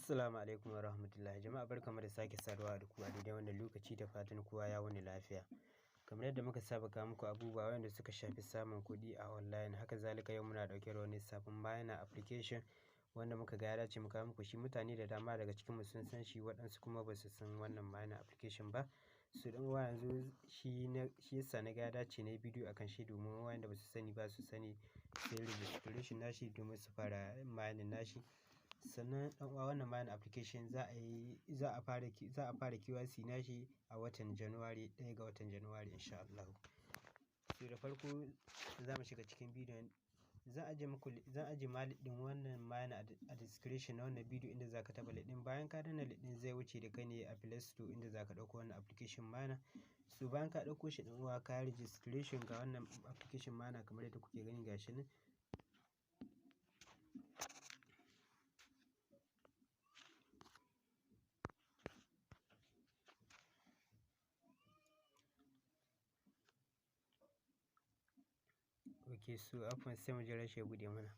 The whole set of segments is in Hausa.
Assalamu alaikum wa rahmatullahi jama'a, barkamu da sake saduwa da ku a daidai wannan lokaci, da fatan kowa ya wuni lafiya. Kamar yadda muka saba kawo muku abubuwa wanda suka shafi samun kuɗi a online, haka zalika yau muna ɗauke da wani sabon miner application wanda muka ga ya dace mu kawo muku shi. Mutane da dama daga cikinmu sun san shi, waɗansu kuma ba su san wannan miner application ba. Su ɗan uwa yanzu shi yasa na ga ya dace na yi bidiyo akan shi, domin wanda ba su sani ba su sani, sai registration nashi domin su fara mining nashi. Sannan ɗan uwa, wannan miner application za a fara KYC nashi a watan January, 1 ga watan January insha Allah. So da farko za mu shiga cikin bidiyon. Zan ajiye link ɗin wannan miner a description na wannan bidiyo, inda za ka taɓa link ɗin. Bayan ka danna link ɗin zai wuce da kai ne a Play Store, inda za ka ɗauko wannan application miner. So bayan ka ɗauko shi ɗan uwa, ka yi registration ga wannan application miner kamar yadda kuke gani gashi nan. Ok, so afwan, sai mu jira shi ya buɗe mana.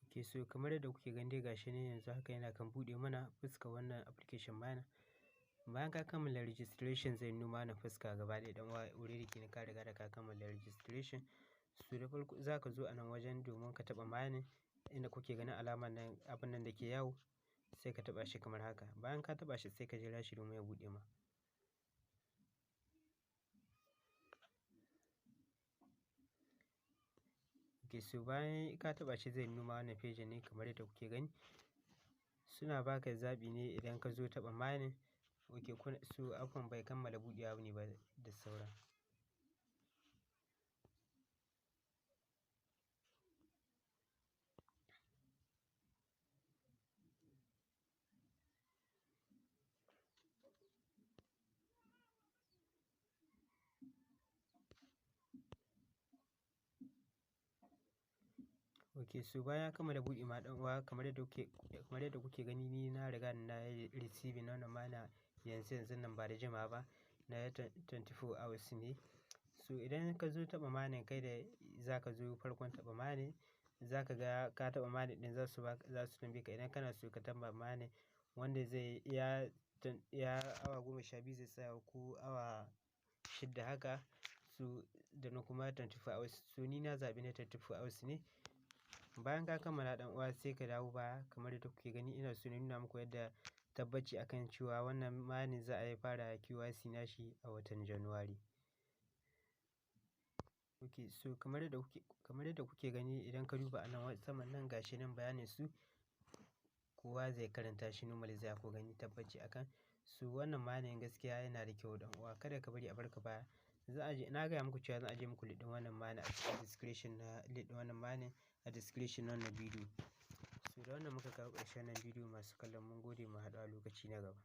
Ok, so kamar yadda kuke gani dai gashi ne yanzu haka yana kan buɗe mana fuska wannan application miner. Bayan ka kammala registration zai nuna mana fuska gaba ɗaya ɗan uwa, already kenan ka riga da ka kammala registration. So da farko za ka zo a nan wajen domin ka taɓa mining, inda kuke ganin alamar nan, abin nan da ke yawo, sai ka taɓa shi kamar haka. Bayan ka taɓa shi sai ka jira shi domin ya buɗe ma. Ok, so bayan ka taɓa shi zai nuna wannan page ne kamar yadda kuke gani. Suna baka zaɓi ne idan ka zo taɓa mining. Ok, so afwan, bai kammala buɗewa ne ba da sauran. Ok, so bayan ya kammala buɗe ma ɗan uwa, kamar yadda kuke gani, ni na riga na yi receiving wannan miner yanzu nan ba da jimawa ba, na 24 hours ne. So idan ka zo taɓa mining, kai da za ka zo farkon taɓa mining, za ka ga ka taɓa mining ɗin, za su tambaye ka idan kana so ka taɓa mining wanda zai iya awa 12 zai tsaya, ko awa 6 haka. So da na kuma 24 hours, so ni na zaɓi na 24 hours ne. Bayan ka kammala ɗan uwa sai ka dawo baya kamar yadda kuke gani. Ina so na nuna muku yadda tabbaci akan cewa wannan mining za a yi fara KYC nashi a watan January. Ok, so kamar yadda kuke gani, idan ka duba a nan saman nan gashi nan bayanin su, kowa zai karanta shi normal, zai ku gani tabbaci akan su. Wannan mining gaskiya yana da kyau ɗan uwa, kada ka bari a barka baya. Na gaya muku cewa zan ajiye muku link ɗin wannan miner a description na link ɗin wannan miner a description na wannan bidiyo. So da wannan muka kawo ƙarshen wannan bidiyo masu kallon, mun gode, mu haɗu a lokaci na gaba.